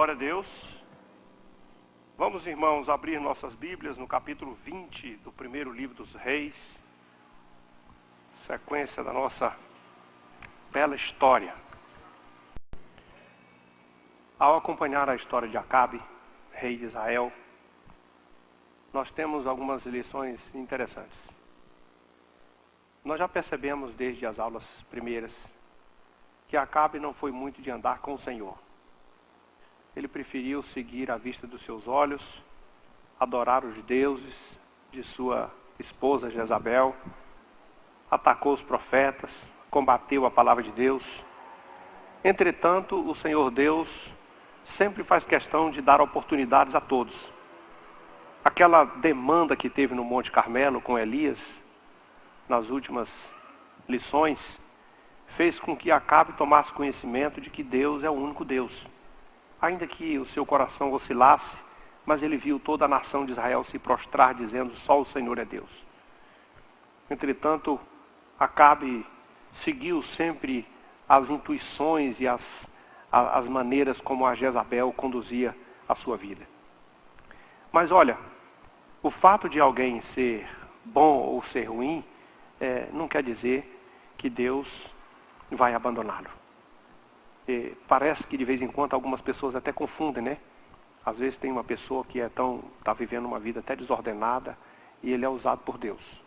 Glória a Deus. Vamos, irmãos, abrir nossas Bíblias no capítulo 20 do primeiro livro dos Reis. Sequência da nossa bela história. Ao acompanhar a história de Acabe, rei de Israel, nós temos algumas lições interessantes. Nós já percebemos desde as aulas primeiras que Acabe não foi muito de andar com o Senhor. Ele preferiu seguir a vista dos seus olhos, adorar os deuses de sua esposa Jezabel, atacou os profetas, combateu a palavra de Deus. Entretanto, o Senhor Deus sempre faz questão de dar oportunidades a todos. Aquela demanda que teve no Monte Carmelo com Elias, nas últimas lições, fez com que Acabe tomasse conhecimento de que Deus é o único Deus. Ainda que o seu coração oscilasse, mas ele viu toda a nação de Israel se prostrar, dizendo, só o Senhor é Deus. Entretanto, Acabe seguiu sempre as intuições e as maneiras como a Jezabel conduzia a sua vida. Mas olha, o fato de alguém ser bom ou ser ruim, não quer dizer que Deus vai abandoná-lo. Parece que de vez em quando algumas pessoas até confundem, né? Às vezes tem uma pessoa que está vivendo uma vida até desordenada e ele é usado por Deus.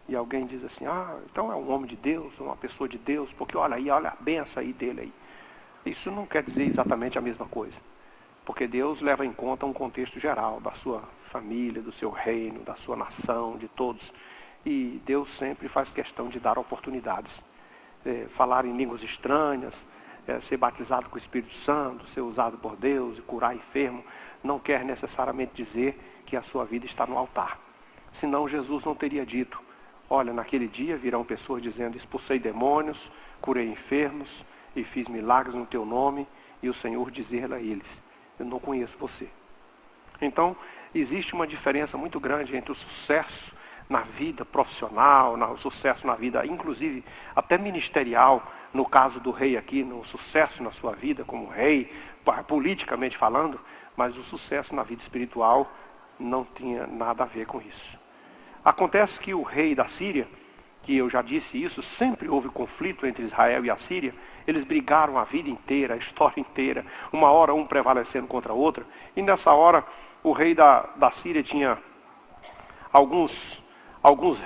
E alguém diz assim, então é um homem de Deus, uma pessoa de Deus, porque olha a benção aí dele aí. Isso não quer dizer exatamente a mesma coisa. Porque Deus leva em conta um contexto geral da sua família, do seu reino, da sua nação, de todos. E Deus sempre faz questão de dar oportunidades. Falar em línguas estranhas, ser batizado com o Espírito Santo, ser usado por Deus e curar enfermo, não quer necessariamente dizer que a sua vida está no altar. Senão Jesus não teria dito, olha, naquele dia virão pessoas dizendo, expulsei demônios, curei enfermos e fiz milagres no teu nome, e o Senhor dizer a eles, eu não conheço você. Então, existe uma diferença muito grande entre o sucesso na vida profissional, o sucesso na vida, inclusive até ministerial, no caso do rei aqui, no sucesso na sua vida como rei, politicamente falando, mas o sucesso na vida espiritual não tinha nada a ver com isso. Acontece que o rei da Síria, que eu já disse isso, sempre houve conflito entre Israel e a Síria, eles brigaram a vida inteira, a história inteira, uma hora um prevalecendo contra a outra, e nessa hora o rei da Síria tinha alguns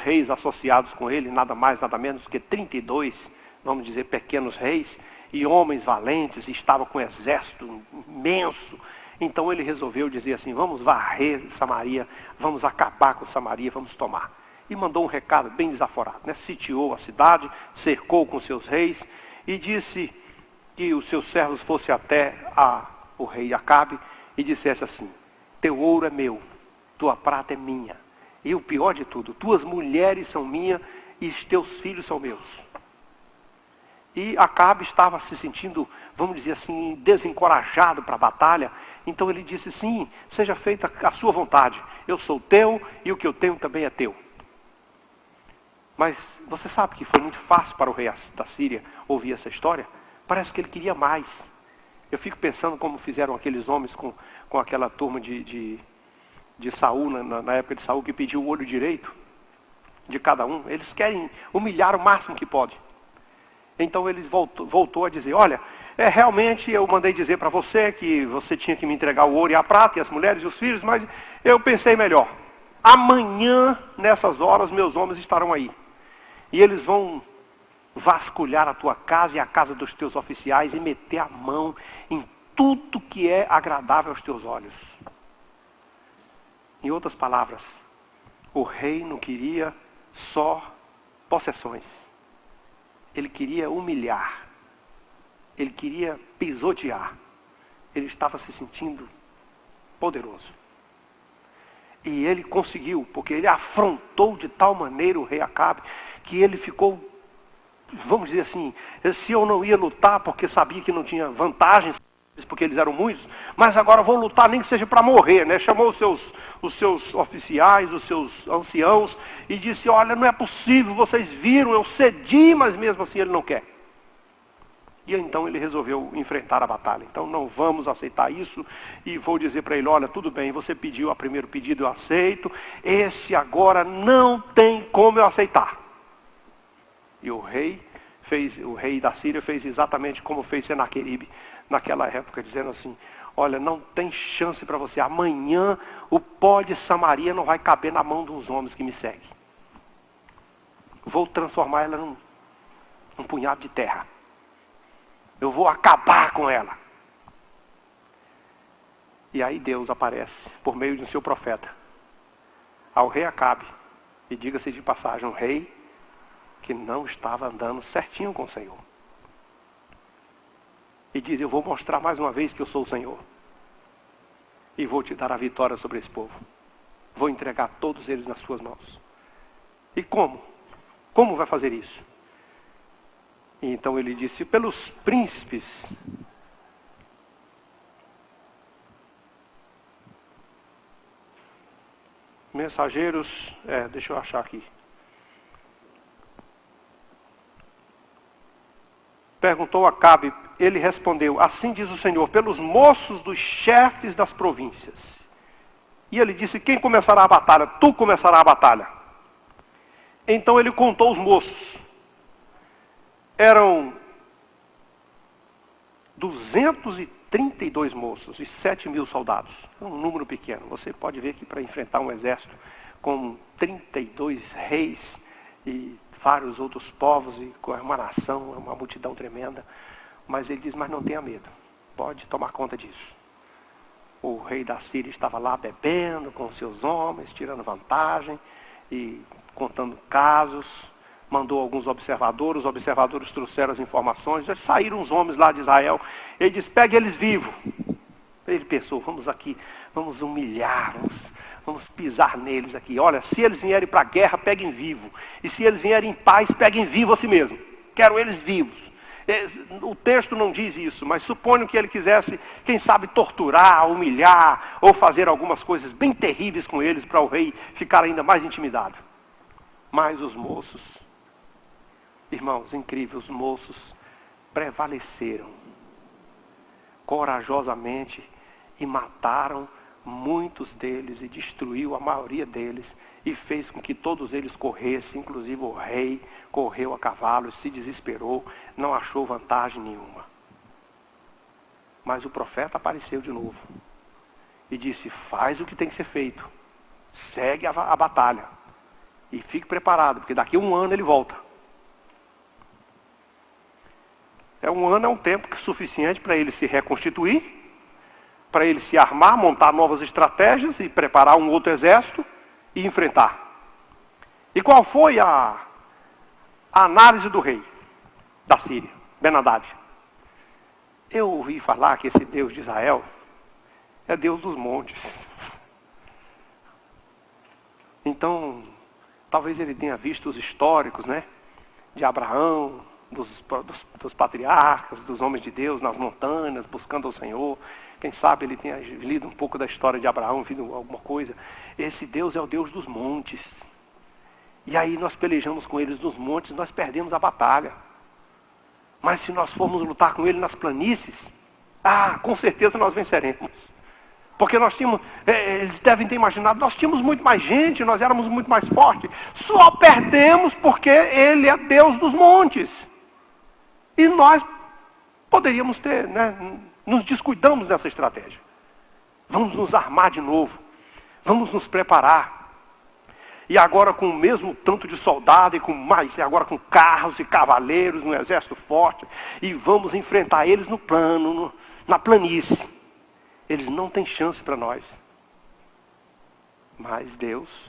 reis associados com ele, nada mais, nada menos que 32, vamos dizer, pequenos reis, e homens valentes, e estava com um exército imenso. Então ele resolveu dizer assim, vamos varrer Samaria, vamos acabar com Samaria, vamos tomar. E mandou um recado bem desaforado, né? Sitiou a cidade, cercou com seus reis, e disse que os seus servos fossem até o rei Acabe, e dissesse assim, teu ouro é meu, tua prata é minha, e o pior de tudo, tuas mulheres são minhas, e teus filhos são meus. E Acabe estava se sentindo, vamos dizer assim, desencorajado para a batalha. Então ele disse, sim, seja feita a sua vontade. Eu sou teu e o que eu tenho também é teu. Mas você sabe que foi muito fácil para o rei da Síria ouvir essa história? Parece que ele queria mais. Eu fico pensando como fizeram aqueles homens com aquela turma de Saul, na época de Saul, que pediu o olho direito de cada um. Eles querem humilhar o máximo que pode. Então eles voltou a dizer, olha, realmente eu mandei dizer para você que você tinha que me entregar o ouro e a prata, e as mulheres e os filhos, mas eu pensei melhor. Amanhã, nessas horas, meus homens estarão aí. E eles vão vasculhar a tua casa e a casa dos teus oficiais e meter a mão em tudo que é agradável aos teus olhos. Em outras palavras, o rei não queria só possessões. Ele queria humilhar. Ele queria pisotear. Ele estava se sentindo poderoso. E ele conseguiu, porque ele afrontou de tal maneira o rei Acabe, que ele ficou, vamos dizer assim, se eu não ia lutar porque sabia que não tinha vantagens, porque eles eram muitos, mas agora vou lutar nem que seja para morrer, né? Chamou os seus oficiais, os seus anciãos, e disse, olha, não é possível, vocês viram, eu cedi, mas mesmo assim ele não quer. E então ele resolveu enfrentar a batalha. Então não vamos aceitar isso. E vou dizer para ele, olha, tudo bem, você pediu o primeiro pedido, eu aceito. Esse agora não tem como eu aceitar. E o rei da Síria fez exatamente como fez Senaqueribe naquela época, dizendo assim, olha, não tem chance para você. Amanhã o pó de Samaria não vai caber na mão dos homens que me seguem. Vou transformar ela num punhado de terra. Eu vou acabar com ela. E aí Deus aparece por meio de seu profeta ao rei Acabe. E diga-se de passagem, um rei que não estava andando certinho com o Senhor. E diz, eu vou mostrar mais uma vez que eu sou o Senhor. E vou te dar a vitória sobre esse povo. Vou entregar todos eles nas suas mãos. E como? Como vai fazer isso? E então ele disse, pelos príncipes mensageiros, deixa eu achar aqui. Perguntou Acabe, ele respondeu, assim diz o Senhor, pelos moços dos chefes das províncias. E ele disse, quem começará a batalha? Tu começarás a batalha. Então ele contou os moços. Eram 232 moços e 7.000 soldados. É um número pequeno. Você pode ver que para enfrentar um exército com 32 reis e vários outros povos, e com uma nação, uma multidão tremenda. Mas ele diz, mas não tenha medo. Pode tomar conta disso. O rei da Síria estava lá bebendo com seus homens, tirando vantagem e contando casos. Mandou alguns observadores, os observadores trouxeram as informações, já saíram uns homens lá de Israel, ele disse, pegue eles vivos. Ele pensou, vamos aqui, vamos humilhar, vamos pisar neles aqui. Olha, se eles vierem para a guerra, peguem vivo. E se eles vierem em paz, peguem vivo a si mesmo. Quero eles vivos. O texto não diz isso, mas suponho que ele quisesse, quem sabe, torturar, humilhar, ou fazer algumas coisas bem terríveis com eles, para o rei ficar ainda mais intimidado. Mas os moços, irmãos, incrível, os moços prevaleceram corajosamente e mataram muitos deles e destruiu a maioria deles e fez com que todos eles corressem, inclusive o rei correu a cavalo, se desesperou, não achou vantagem nenhuma. Mas o profeta apareceu de novo e disse, faz o que tem que ser feito, segue a batalha e fique preparado, porque daqui a um ano ele volta. Um ano é um tempo suficiente para ele se reconstituir, para ele se armar, montar novas estratégias e preparar um outro exército e enfrentar. E qual foi a análise do rei da Síria, Ben-Hadad? Eu ouvi falar que esse Deus de Israel é Deus dos montes. Então, talvez ele tenha visto os históricos, né, de Abraão, dos patriarcas, dos homens de Deus nas montanhas, buscando o Senhor. Quem sabe ele tenha lido um pouco da história de Abraão, visto alguma coisa. Esse Deus é o Deus dos montes. E aí nós pelejamos com eles nos montes, nós perdemos a batalha. Mas se nós formos lutar com ele nas planícies, com certeza nós venceremos. Porque nós tínhamos, eles devem ter imaginado, nós tínhamos muito mais gente, nós éramos muito mais fortes. Só perdemos porque ele é Deus dos montes. E nós poderíamos ter, nos descuidamos dessa estratégia. Vamos nos armar de novo. Vamos nos preparar. E agora com o mesmo tanto de soldado e agora com carros e cavaleiros, um exército forte. E vamos enfrentar eles no plano, na planície. Eles não têm chance para nós. Mas Deus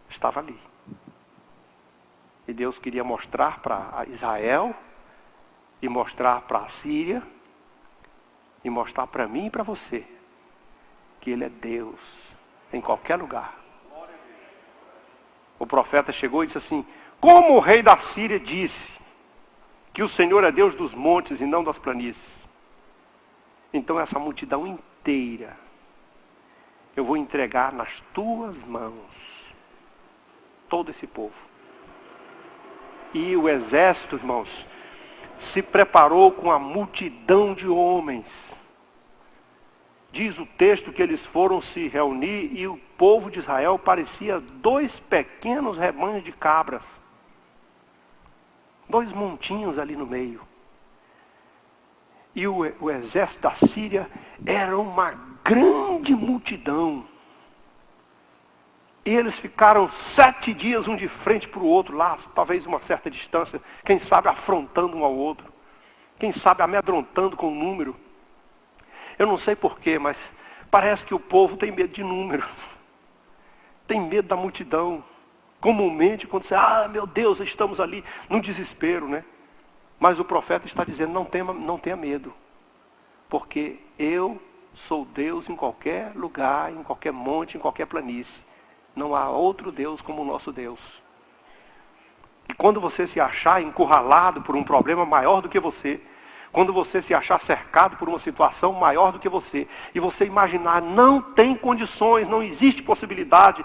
estava ali. E Deus queria mostrar para Israel, e mostrar para a Síria, e mostrar para mim e para você, que Ele é Deus em qualquer lugar. O profeta chegou e disse assim, como o rei da Síria disse, que o Senhor é Deus dos montes e não das planícies. Então essa multidão inteira, eu vou entregar nas tuas mãos, todo esse povo. E o exército, irmãos, se preparou com a multidão de homens. Diz o texto que eles foram se reunir e o povo de Israel parecia 2 pequenos rebanhos de cabras. 2 montinhos ali no meio. E o exército da Síria era uma grande multidão. E eles ficaram 7 dias um de frente para o outro, lá talvez uma certa distância, quem sabe afrontando um ao outro, quem sabe amedrontando com o número. Eu não sei porquê, mas parece que o povo tem medo de números. Tem medo da multidão. Comumente, quando você, meu Deus, estamos ali, num desespero, né? Mas o profeta está dizendo, não tenha medo. Porque eu sou Deus em qualquer lugar, em qualquer monte, em qualquer planície. Não há outro Deus como o nosso Deus. E quando você se achar encurralado por um problema maior do que você, quando você se achar cercado por uma situação maior do que você, e você imaginar, não tem condições, não existe possibilidade,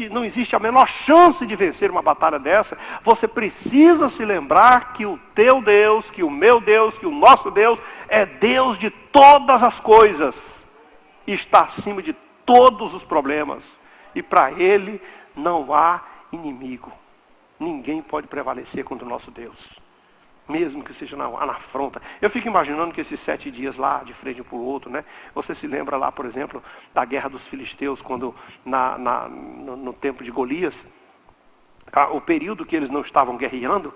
não existe a menor chance de vencer uma batalha dessa, você precisa se lembrar que o teu Deus, que o meu Deus, que o nosso Deus, é Deus de todas as coisas, e está acima de todos os problemas, e para Ele não há inimigo. Ninguém pode prevalecer contra o nosso Deus. Mesmo que seja na afronta. Eu fico imaginando que esses 7 dias lá, de frente para o outro, né? Você se lembra lá, por exemplo, da guerra dos filisteus, quando no tempo de Golias, o período que eles não estavam guerreando,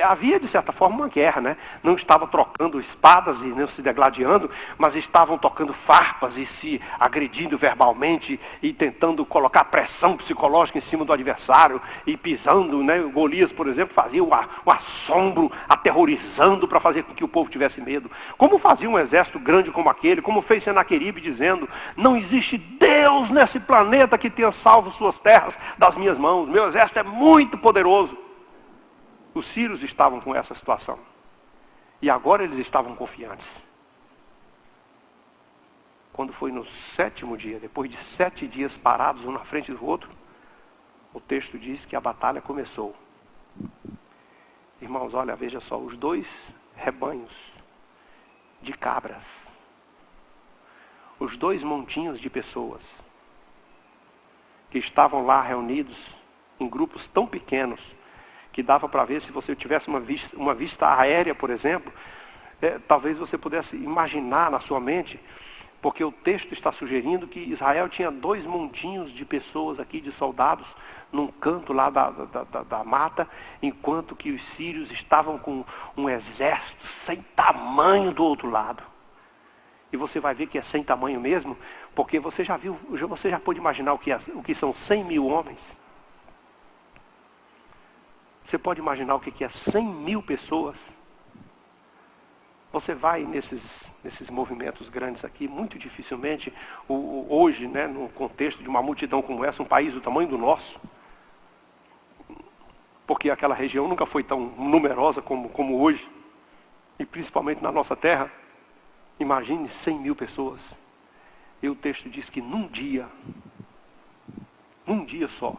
havia de certa forma uma guerra, né? Não estavam trocando espadas e não se degladiando, mas estavam tocando farpas e se agredindo verbalmente e tentando colocar pressão psicológica em cima do adversário e pisando, né? O Golias, por exemplo, fazia um assombro aterrorizando para fazer com que o povo tivesse medo. Como fazia um exército grande como aquele, como fez Senaqueribe dizendo, não existe Deus nesse planeta que tenha salvo suas terras das minhas mãos, meu exército é muito poderoso. Os sírios estavam com essa situação. E agora eles estavam confiantes. Quando foi no 7º dia, depois de 7 dias parados um na frente do outro, o texto diz que a batalha começou. Irmãos, olha, veja só, os 2 rebanhos de cabras, os 2 montinhos de pessoas que estavam lá reunidos em grupos tão pequenos que dava para ver, se você tivesse uma vista aérea, por exemplo, talvez você pudesse imaginar na sua mente, porque o texto está sugerindo que Israel tinha 2 montinhos de pessoas aqui, de soldados, num canto lá da mata, enquanto que os sírios estavam com um exército sem tamanho do outro lado. E você vai ver que é sem tamanho mesmo, porque você já viu, você já pôde imaginar o que são 100.000 homens? Você pode imaginar o que é 100.000 pessoas? Você vai nesses movimentos grandes aqui, muito dificilmente, hoje, né, no contexto de uma multidão como essa, um país do tamanho do nosso, porque aquela região nunca foi tão numerosa como hoje, e principalmente na nossa terra, imagine 100.000 pessoas. E o texto diz que num dia só,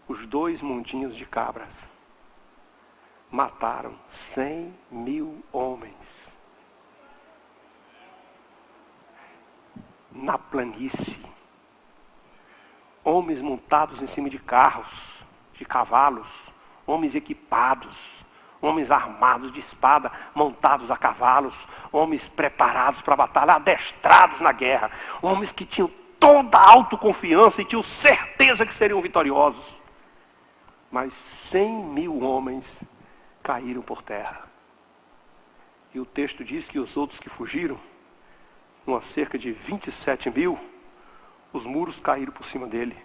os 2 montinhos de cabras mataram 100.000 homens. Na planície. Homens montados em cima de carros, de cavalos, homens equipados, homens armados de espada, montados a cavalos, homens preparados para a batalha, adestrados na guerra, homens que tinham toda a autoconfiança e tinham certeza que seriam vitoriosos. Mas 100.000 homens caíram por terra. E o texto diz que os outros que fugiram, numa cerca de 27.000, os muros caíram por cima dele.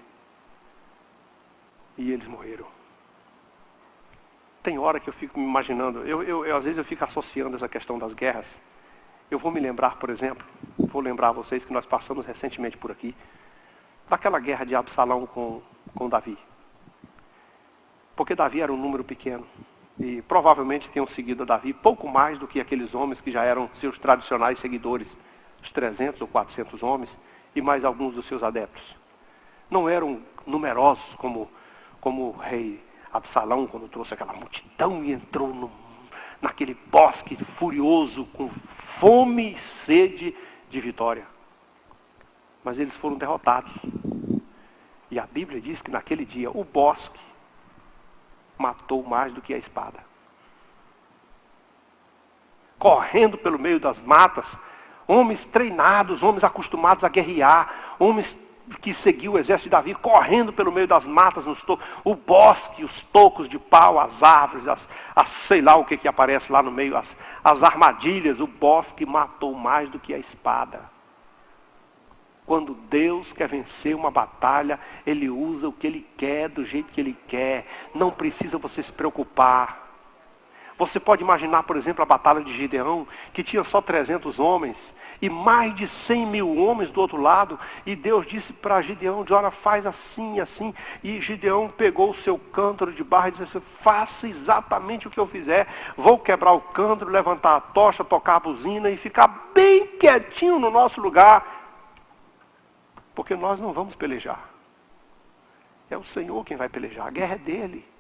E eles morreram. Tem hora que eu fico me imaginando, às vezes eu fico associando essa questão das guerras. Eu vou me lembrar, por exemplo, vou lembrar a vocês que nós passamos recentemente por aqui, daquela guerra de Absalão com Davi. Porque Davi era um número pequeno. E provavelmente tenham seguido a Davi pouco mais do que aqueles homens que já eram seus tradicionais seguidores. Os 300 ou 400 homens e mais alguns dos seus adeptos. Não eram numerosos como o rei Absalão, quando trouxe aquela multidão e entrou naquele bosque furioso, com fome e sede de vitória. Mas eles foram derrotados. E a Bíblia diz que naquele dia o bosque matou mais do que a espada. Correndo pelo meio das matas, homens treinados, homens acostumados a guerrear, homens que seguiam o exército de Davi, correndo pelo meio das matas, o bosque, os tocos de pau, as árvores, sei lá o que aparece lá no meio, as armadilhas, o bosque matou mais do que a espada. Quando Deus quer vencer uma batalha, Ele usa o que Ele quer, do jeito que Ele quer. Não precisa você se preocupar. Você pode imaginar, por exemplo, a batalha de Gideão, que tinha só 300 homens, e mais de 100 mil homens do outro lado, e Deus disse para Gideão, olha, faz assim, assim, e Gideão pegou o seu cântaro de barro e disse assim, faça exatamente o que eu fizer, vou quebrar o cântaro, levantar a tocha, tocar a buzina e ficar bem quietinho no nosso lugar, porque nós não vamos pelejar. É o Senhor quem vai pelejar, a guerra é dele.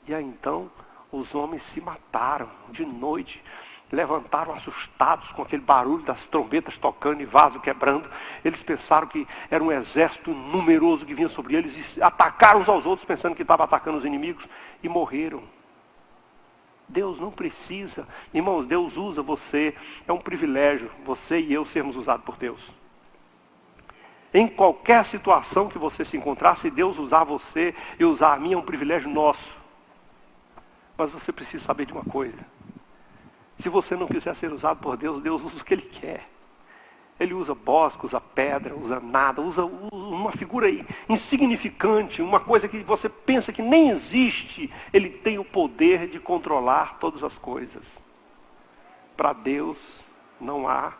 E aí então, os homens se mataram de noite, levantaram assustados com aquele barulho das trombetas tocando e vaso quebrando. Eles pensaram que era um exército numeroso que vinha sobre eles e atacaram uns aos outros pensando que estava atacando os inimigos e morreram. Deus não precisa, irmãos, Deus usa você, é um privilégio, você e eu sermos usados por Deus. Em qualquer situação que você se encontrar, se Deus usar você e usar a mim, é um privilégio nosso. Mas você precisa saber de uma coisa. Se você não quiser ser usado por Deus, Deus usa o que Ele quer. Ele usa bosque, usa pedra, usa nada, usa uma figura insignificante, uma coisa que você pensa que nem existe. Ele tem o poder de controlar todas as coisas. Para Deus não há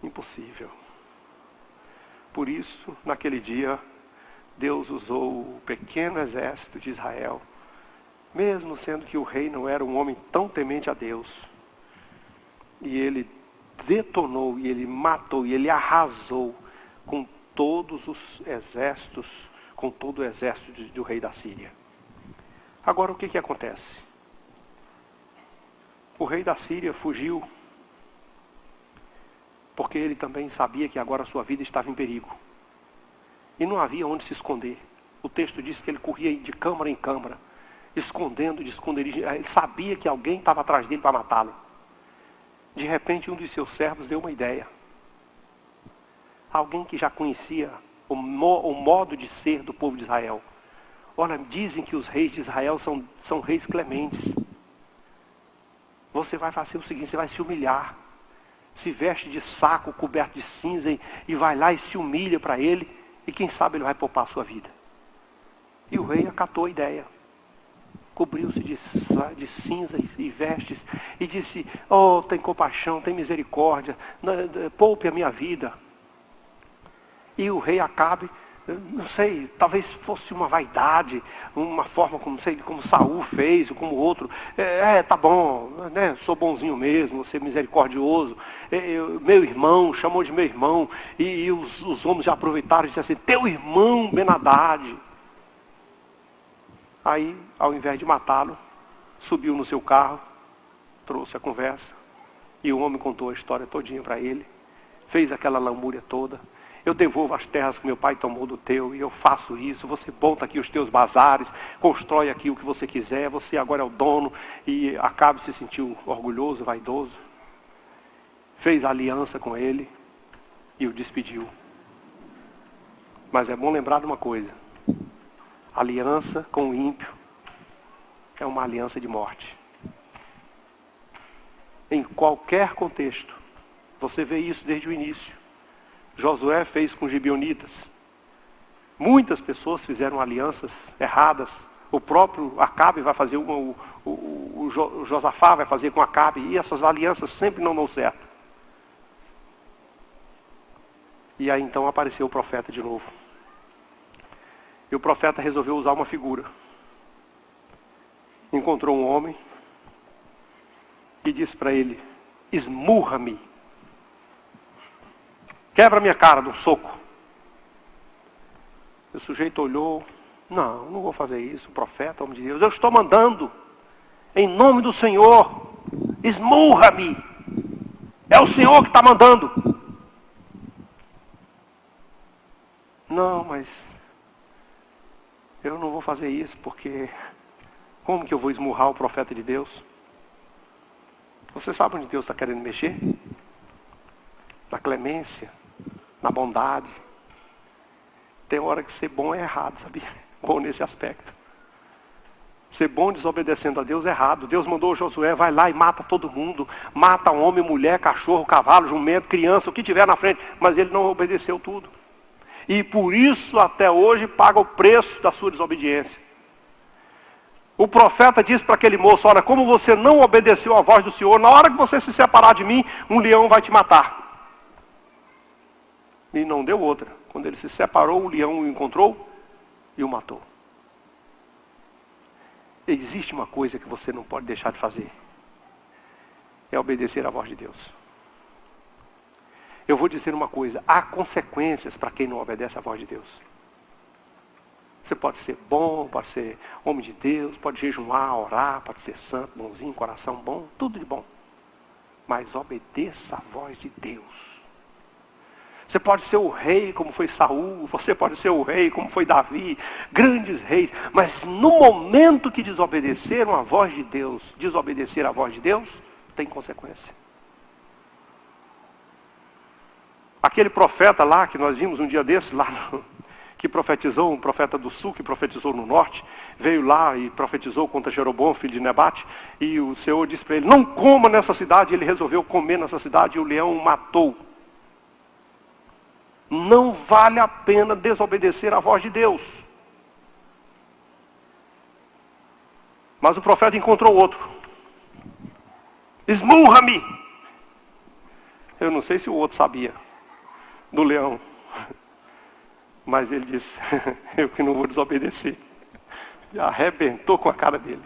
impossível. Por isso, naquele dia, Deus usou o pequeno exército de Israel, mesmo sendo que o rei não era um homem tão temente a Deus. E ele detonou, e ele matou, e ele arrasou com todos os exércitos, com todo o exército do rei da Síria. Agora o que acontece? O rei da Síria fugiu, porque ele também sabia que agora a sua vida estava em perigo. E não havia onde se esconder. O texto diz que ele corria de câmara em câmara, escondendo de esconderijo. Ele sabia que alguém estava atrás dele para matá-lo. De repente, um dos seus servos deu uma ideia. Alguém que já conhecia o modo de ser do povo de Israel. Olha, dizem que os reis de Israel são reis clementes. Você vai fazer o seguinte, você vai se humilhar. Se veste de saco, coberto de cinza, e vai lá e se humilha para ele, e quem sabe ele vai poupar a sua vida. E o rei acatou a ideia. Cobriu-se de cinza e vestes, e disse, oh, tem compaixão, tem misericórdia, poupe a minha vida. E o rei Acabe, não sei, talvez fosse uma vaidade, uma forma como Saul fez, ou como outro. Tá bom, né? Sou bonzinho mesmo, vou ser misericordioso. Meu irmão, chamou de meu irmão, e os homens já aproveitaram e disseram assim, teu irmão Ben-Hadad. Aí, ao invés de matá-lo, subiu no seu carro, trouxe a conversa, e o homem contou a história todinha para ele, fez aquela lamúria toda. Eu devolvo as terras que meu pai tomou do teu, e eu faço isso, você monta aqui os teus bazares, constrói aqui o que você quiser, você agora é o dono, e Acabe se sentiu orgulhoso, vaidoso, fez aliança com ele, e o despediu. Mas é bom lembrar de uma coisa, aliança com o ímpio é uma aliança de morte. Em qualquer contexto, você vê isso desde o início. Josué fez com os gibeonitas. Muitas pessoas fizeram alianças erradas. O próprio Acabe vai fazer o Josafá vai fazer com Acabe. E essas alianças sempre não dão certo. E aí então apareceu o profeta de novo. E o profeta resolveu usar uma figura. Encontrou um homem e disse para ele, esmurra-me. Quebra minha cara de um soco. O sujeito olhou, não vou fazer isso, o profeta, homem de Deus, eu estou mandando. Em nome do Senhor, esmurra-me. É o Senhor que está mandando. Não, mas eu não vou fazer isso, porque como que eu vou esmurrar o profeta de Deus? Você sabe onde Deus está querendo mexer? Na clemência, na bondade. Tem hora que ser bom é errado, sabia? Bom nesse aspecto. Ser bom desobedecendo a Deus é errado. Deus mandou Josué, vai lá e mata todo mundo. Mata homem, mulher, cachorro, cavalo, jumento, criança, o que tiver na frente. Mas ele não obedeceu tudo. E por isso até hoje paga o preço da sua desobediência. O profeta disse para aquele moço, olha, como você não obedeceu à voz do Senhor, na hora que você se separar de mim, um leão vai te matar. E não deu outra. Quando ele se separou, o leão o encontrou e o matou. Existe uma coisa que você não pode deixar de fazer. É obedecer à voz de Deus. Eu vou dizer uma coisa, há consequências para quem não obedece à voz de Deus. Você pode ser bom, pode ser homem de Deus, pode jejuar, orar, pode ser santo, bonzinho, coração bom, tudo de bom. Mas obedeça à voz de Deus. Você pode ser o rei como foi Saul, você pode ser o rei como foi Davi, grandes reis, mas no momento que desobedeceram à voz de Deus, desobedecer à voz de Deus, tem consequência. Aquele profeta lá, que nós vimos um dia desses, que profetizou, um profeta do sul, que profetizou no norte, veio lá e profetizou contra Jeroboão, filho de Nebate, e o Senhor disse para ele, não coma nessa cidade, e ele resolveu comer nessa cidade, e o leão o matou. Não vale a pena desobedecer à voz de Deus. Mas o profeta encontrou outro. Esmurra-me! Eu não sei se o outro sabia do leão. Mas ele disse, eu que não vou desobedecer. E arrebentou com a cara dele.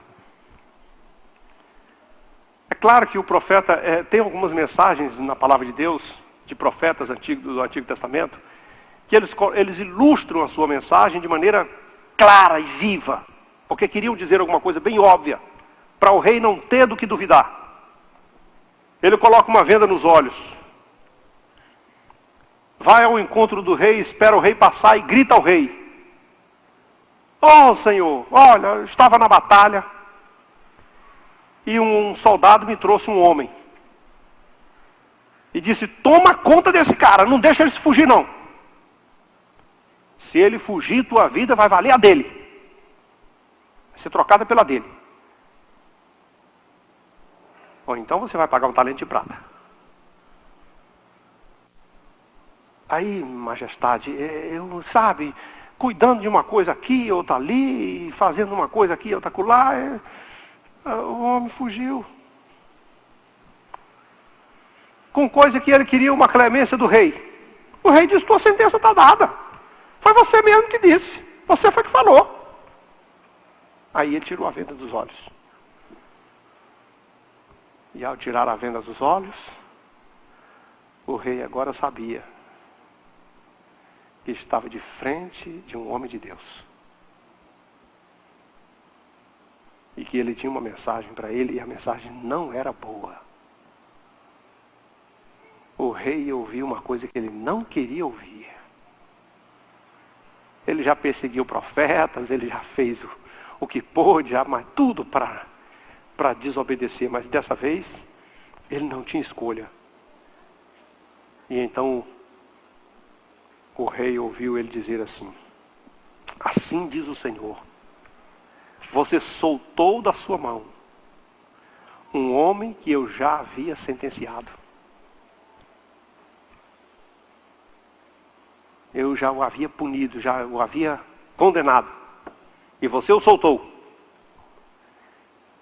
É claro que o profeta tem algumas mensagens na palavra de Deus, de profetas do Antigo Testamento, que eles ilustram a sua mensagem de maneira clara e viva, porque queriam dizer alguma coisa bem óbvia, para o rei não ter do que duvidar. Ele coloca uma venda nos olhos, vai ao encontro do rei, espera o rei passar e grita ao rei, oh Senhor, olha, eu estava na batalha, e um soldado me trouxe um homem, e disse, toma conta desse cara, não deixa ele se fugir não. Se ele fugir, tua vida vai valer a dele. Vai ser trocada pela dele. Ou então você vai pagar um talento de prata. Aí, majestade, eu, sabe, cuidando de uma coisa aqui, outra ali, fazendo uma coisa aqui, outra acolá, o homem fugiu. Com coisa que ele queria uma clemência do rei. O rei disse, tua sentença está dada. Foi você mesmo que disse. Você foi que falou. Aí ele tirou a venda dos olhos. E ao tirar a venda dos olhos, o rei agora sabia que estava de frente de um homem de Deus. E que ele tinha uma mensagem para ele e a mensagem não era boa. O rei ouviu uma coisa que ele não queria ouvir. Ele já perseguiu profetas, ele já fez o que pôde, mas tudo para desobedecer. Mas dessa vez, ele não tinha escolha. E então, o rei ouviu ele dizer assim, assim diz o Senhor, você soltou da sua mão um homem que eu já havia sentenciado. Eu já o havia punido, já o havia condenado. E você o soltou.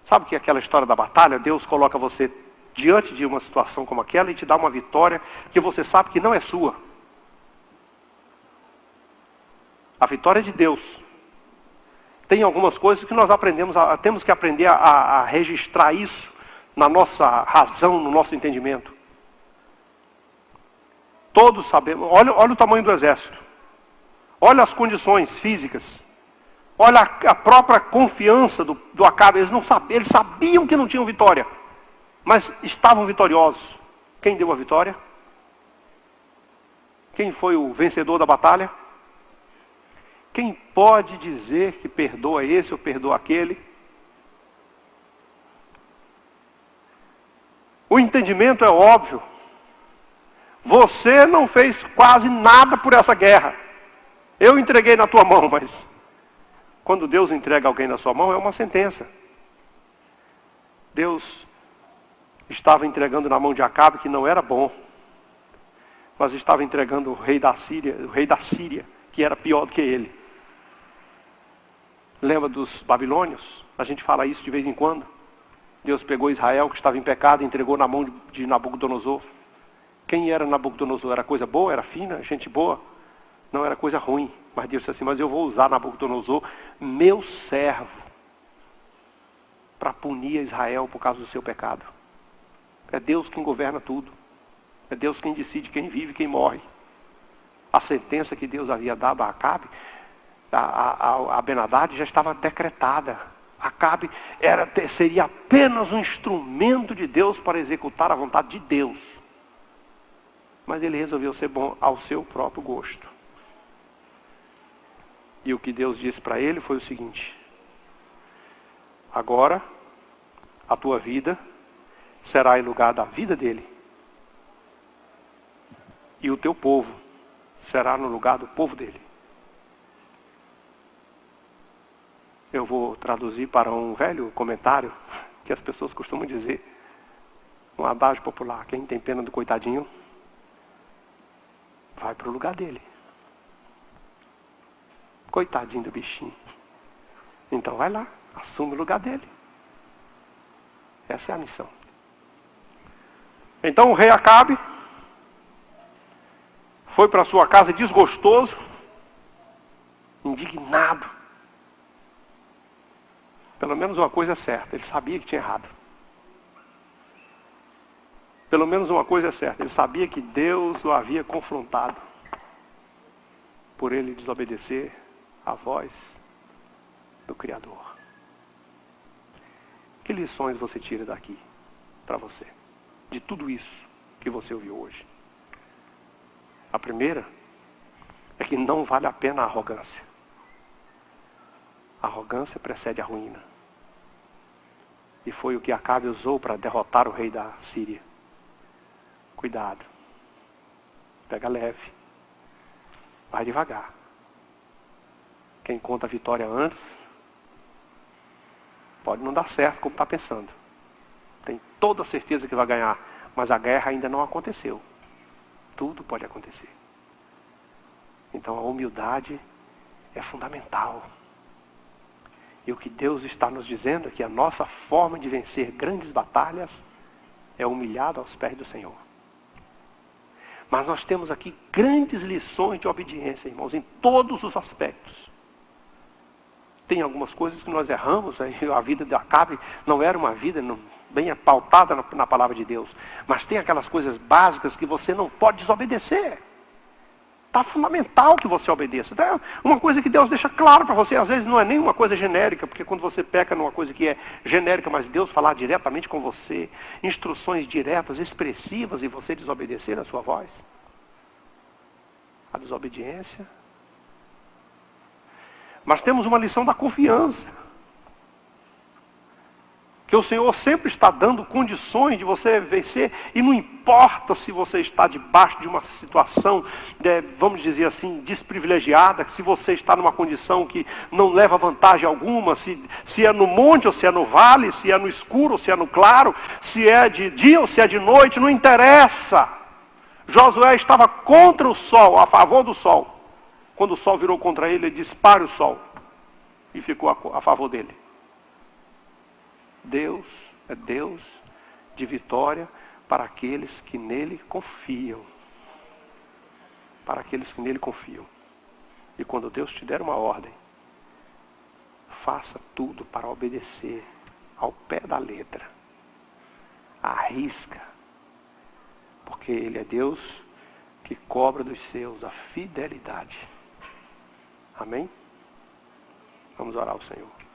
Sabe que aquela história da batalha, Deus coloca você diante de uma situação como aquela e te dá uma vitória que você sabe que não é sua. A vitória é de Deus. Tem algumas coisas que nós temos que aprender a registrar isso na nossa razão, no nosso entendimento. Todos sabemos, olha o tamanho do exército. Olha as condições físicas. Olha a própria confiança do Acabe. Eles sabiam que não tinham vitória, mas estavam vitoriosos. Quem deu a vitória? Quem foi o vencedor da batalha? Quem pode dizer que perdoa esse ou perdoa aquele? O entendimento é óbvio. Você não fez quase nada por essa guerra. Eu entreguei na tua mão, mas quando Deus entrega alguém na sua mão, é uma sentença. Deus estava entregando na mão de Acabe, que não era bom, mas estava entregando o rei da Síria, que era pior do que ele. Lembra dos babilônios? A gente fala isso de vez em quando. Deus pegou Israel, que estava em pecado, e entregou na mão de Nabucodonosor. Quem era Nabucodonosor? Era coisa boa? Era fina? Gente boa? Não, era coisa ruim. Mas Deus disse assim, mas eu vou usar Nabucodonosor, meu servo, para punir Israel por causa do seu pecado. É Deus quem governa tudo. É Deus quem decide quem vive e quem morre. A sentença que Deus havia dado a Acabe, a Ben-Hadad, já estava decretada. Acabe seria apenas um instrumento de Deus para executar a vontade de Deus. Mas ele resolveu ser bom ao seu próprio gosto. E o que Deus disse para ele foi o seguinte: agora a tua vida será em lugar da vida dele. E o teu povo será no lugar do povo dele. Eu vou traduzir para um velho comentário que as pessoas costumam dizer. Um adágio popular: quem tem pena do coitadinho, vai para o lugar dele. Coitadinho do bichinho. Então vai lá, assume o lugar dele. Essa é a missão. Então o rei Acabe foi para sua casa desgostoso, indignado. Pelo menos uma coisa é certa, ele sabia que tinha errado. Pelo menos uma coisa é certa, ele sabia que Deus o havia confrontado por ele desobedecer à voz do Criador. Que lições você tira daqui para você, de tudo isso que você ouviu hoje? A primeira é que não vale a pena a arrogância. A arrogância precede a ruína. E foi o que Acabe usou para derrotar o rei da Síria. Cuidado. Pega leve. Vai devagar. Quem conta a vitória antes, pode não dar certo como está pensando. Tem toda a certeza que vai ganhar, mas a guerra ainda não aconteceu. Tudo pode acontecer. Então a humildade é fundamental. E o que Deus está nos dizendo é que a nossa forma de vencer grandes batalhas é humilhado aos pés do Senhor. Mas nós temos aqui grandes lições de obediência, irmãos, em todos os aspectos. Tem algumas coisas que nós erramos, a vida de Acabe não era uma vida bem pautada na palavra de Deus. Mas tem aquelas coisas básicas que você não pode desobedecer. Está fundamental que você obedeça. Tá? Uma coisa que Deus deixa claro para você, às vezes não é nem uma coisa genérica, porque quando você peca numa coisa que é genérica, mas Deus falar diretamente com você, instruções diretas, expressivas, e você desobedecer a sua voz. A desobediência. Mas temos uma lição da confiança. Que o Senhor sempre está dando condições de você vencer, e não importa se você está debaixo de uma situação, vamos dizer assim, desprivilegiada, se você está numa condição que não leva vantagem alguma, se é no monte ou se é no vale, se é no escuro ou se é no claro, se é de dia ou se é de noite, não interessa. Josué estava contra o sol, a favor do sol. Quando o sol virou contra ele, ele disse: pare o sol. E ficou a favor dele. Deus é Deus de vitória para aqueles que nele confiam. Para aqueles que nele confiam. E quando Deus te der uma ordem, faça tudo para obedecer ao pé da letra. Arrisca. Porque Ele é Deus que cobra dos seus a fidelidade. Amém? Vamos orar ao Senhor.